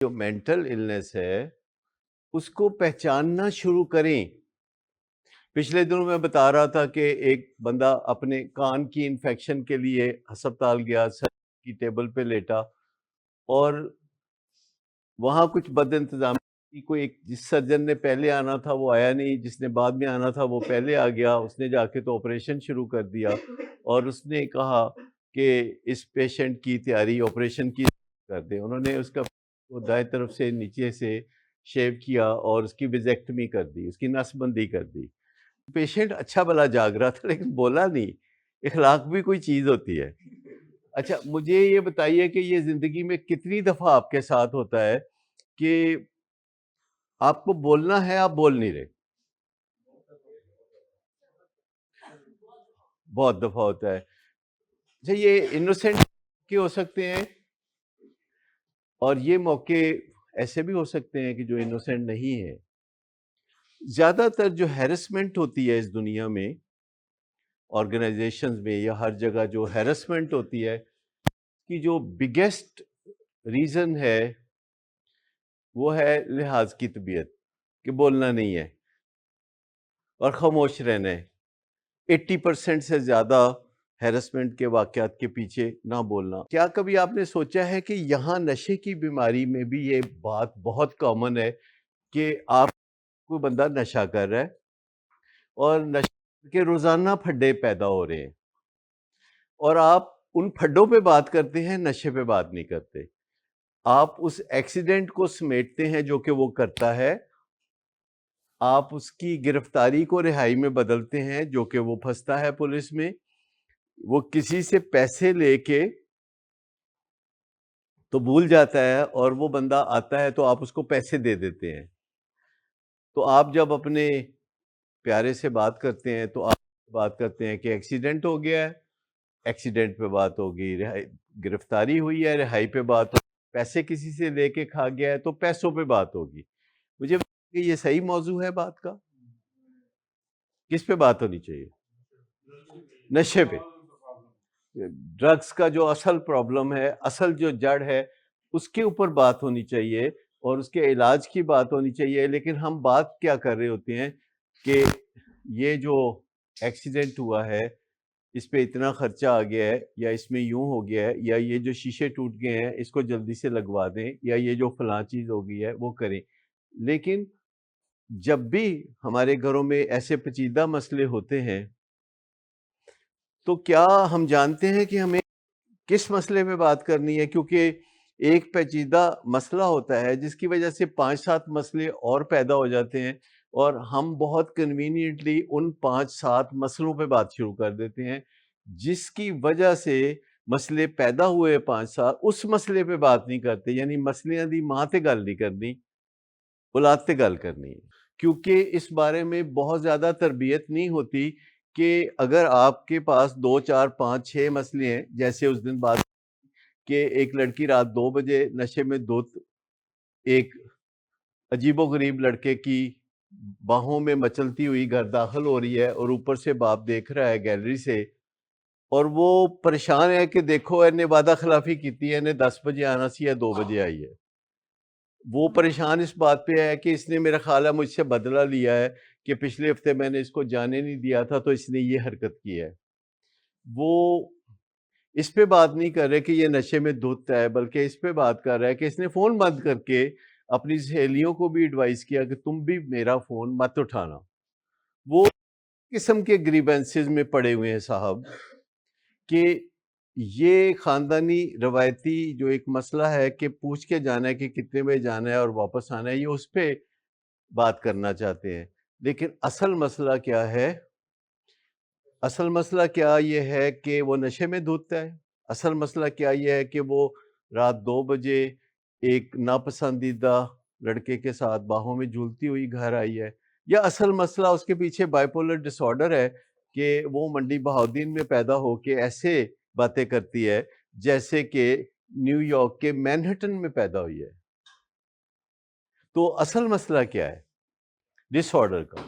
جو mental illness ہے اس کو پہچاننا شروع کریں. پچھلے دنوں میں بتا رہا تھا کہ ایک بندہ اپنے کان کی انفیکشن کے لیے ہسپتال گیا، سر کی ٹیبل پہ لیٹا، اور وہاں کچھ بد انتظامی، کوئی جس سرجن نے پہلے آنا تھا وہ آیا نہیں، جس نے بعد میں آنا تھا وہ پہلے آ گیا. اس نے جا کے تو آپریشن شروع کر دیا، اور اس نے کہا کہ اس پیشنٹ کی تیاری آپریشن کی کر دیں. انہوں نے اس کا دائیں طرف سے نیچے سے شیو کیا اور اس کی ویزیکٹمی کر دی، اس کی نس بندی کر دی. پیشنٹ اچھا بھلا جاگ رہا تھا لیکن بولا نہیں. اخلاق بھی کوئی چیز ہوتی ہے. اچھا مجھے یہ بتائیے کہ یہ زندگی میں کتنی دفعہ آپ کے ساتھ ہوتا ہے کہ آپ کو بولنا ہے، آپ بول نہیں رہے؟ بہت دفعہ ہوتا ہے. اچھا یہ انوسینٹ کے ہو سکتے ہیں، اور یہ موقع ایسے بھی ہو سکتے ہیں کہ جو انوسینٹ نہیں ہے. زیادہ تر جو ہیرسمنٹ ہوتی ہے اس دنیا میں، آرگنائزیشنز میں یا ہر جگہ جو ہیرسمنٹ ہوتی ہے، کی جو بگیسٹ ریزن ہے وہ ہے لحاظ کی طبیعت، کہ بولنا نہیں ہے اور خاموش رہنا ہے. 80% سے زیادہ ہیرسمنٹ کے واقعات کے پیچھے نہ بولنا. کیا کبھی آپ نے سوچا ہے کہ یہاں نشے کی بیماری میں بھی یہ بات بہت کامن ہے کہ آپ کوئی بندہ نشہ کر رہا ہے اور نشے کے روزانہ پھڈے پیدا ہو رہے ہیں، اور آپ ان پھڈوں پہ بات کرتے ہیں، نشے پہ بات نہیں کرتے. آپ اس ایکسیڈنٹ کو سمیٹتے ہیں جو کہ وہ کرتا ہے، آپ اس کی گرفتاری کو رہائی میں بدلتے ہیں جو کہ وہ پھنستا ہے پولیس میں. وہ کسی سے پیسے لے کے تو بھول جاتا ہے، اور وہ بندہ آتا ہے تو آپ اس کو پیسے دے دیتے ہیں. تو آپ جب اپنے پیارے سے بات کرتے ہیں تو آپ بات کرتے ہیں کہ ایکسیڈنٹ ہو گیا ہے، ایکسیڈنٹ پہ بات ہوگی. گرفتاری ہوئی ہے، رہائی پہ بات ہوگی. پیسے کسی سے لے کے کھا گیا ہے تو پیسوں پہ بات ہوگی. مجھے کہ یہ صحیح موضوع ہے بات کا؟ کس پہ بات ہونی چاہیے؟ نشے پہ. ڈرگس کا جو اصل پرابلم ہے، اصل جو جڑ ہے، اس کے اوپر بات ہونی چاہیے اور اس کے علاج کی بات ہونی چاہیے. لیکن ہم بات کیا کر رہے ہوتے ہیں کہ یہ جو ایکسیڈنٹ ہوا ہے اس پہ اتنا خرچہ آ گیا ہے، یا اس میں یوں ہو گیا ہے، یا یہ جو شیشے ٹوٹ گئے ہیں اس کو جلدی سے لگوا دیں، یا یہ جو فلاں چیز ہو گئی ہے وہ کریں. لیکن جب بھی ہمارے گھروں میں ایسے پیچیدہ مسئلے ہوتے ہیں تو کیا ہم جانتے ہیں کہ ہمیں کس مسئلے پہ بات کرنی ہے؟ کیونکہ ایک پیچیدہ مسئلہ ہوتا ہے جس کی وجہ سے 5-7 مسئلے اور پیدا ہو جاتے ہیں، اور ہم بہت کنوینئنٹلی ان 5-7 مسئلوں پہ بات شروع کر دیتے ہیں، جس کی وجہ سے مسئلے پیدا ہوئے 5-7 اس مسئلے پہ بات نہیں کرتے. یعنی مسئلے دی ماں تے گل نہیں کرنی، اولاد تے گل کرنی ہے. کیونکہ اس بارے میں بہت زیادہ تربیت نہیں ہوتی کہ اگر آپ کے پاس 2-4-5-6 مسئلے ہیں، جیسے اس دن بات کہ ایک لڑکی رات 2 بجے نشے میں ایک عجیب و غریب لڑکے کی باہوں میں مچلتی ہوئی گھر داخل ہو رہی ہے، اور اوپر سے باپ دیکھ رہا ہے گیلری سے، اور وہ پریشان ہے کہ دیکھو انہیں وعدہ خلافی کیتی ہے، انہیں 10 بجے آنا سی ہے، 2 بجے آئی ہے. وہ پریشان اس بات پہ ہے کہ اس نے میرا خیال ہے مجھ سے بدلہ لیا ہے کہ پچھلے ہفتے میں نے اس کو جانے نہیں دیا تھا تو اس نے یہ حرکت کی ہے. وہ اس پہ بات نہیں کر رہے کہ یہ نشے میں دھت ہے، بلکہ اس پہ بات کر رہا ہے کہ اس نے فون بند کر کے اپنی سہیلیوں کو بھی ایڈوائز کیا کہ تم بھی میرا فون مت اٹھانا. وہ قسم کے گریوینسز میں پڑے ہوئے ہیں صاحب، کہ یہ خاندانی روایتی جو ایک مسئلہ ہے کہ پوچھ کے جانا ہے کہ کتنے بجے جانا ہے اور واپس آنا ہے، یہ اس پہ بات کرنا چاہتے ہیں. لیکن اصل مسئلہ کیا ہے؟ اصل مسئلہ کیا یہ ہے کہ وہ نشے میں دھوتا ہے؟ اصل مسئلہ کیا یہ ہے کہ وہ رات 2 بجے ایک ناپسندیدہ لڑکے کے ساتھ باہوں میں جھولتی ہوئی گھر آئی ہے؟ یا اصل مسئلہ اس کے پیچھے بائیپولر ڈس آرڈر ہے کہ وہ منڈی بہاؤدین میں پیدا ہو کے ایسے باتیں کرتی ہے جیسے کہ نیو یارک کے مینہٹن میں پیدا ہوئی ہے؟ تو اصل مسئلہ کیا ہے ڈس آرڈر کا؟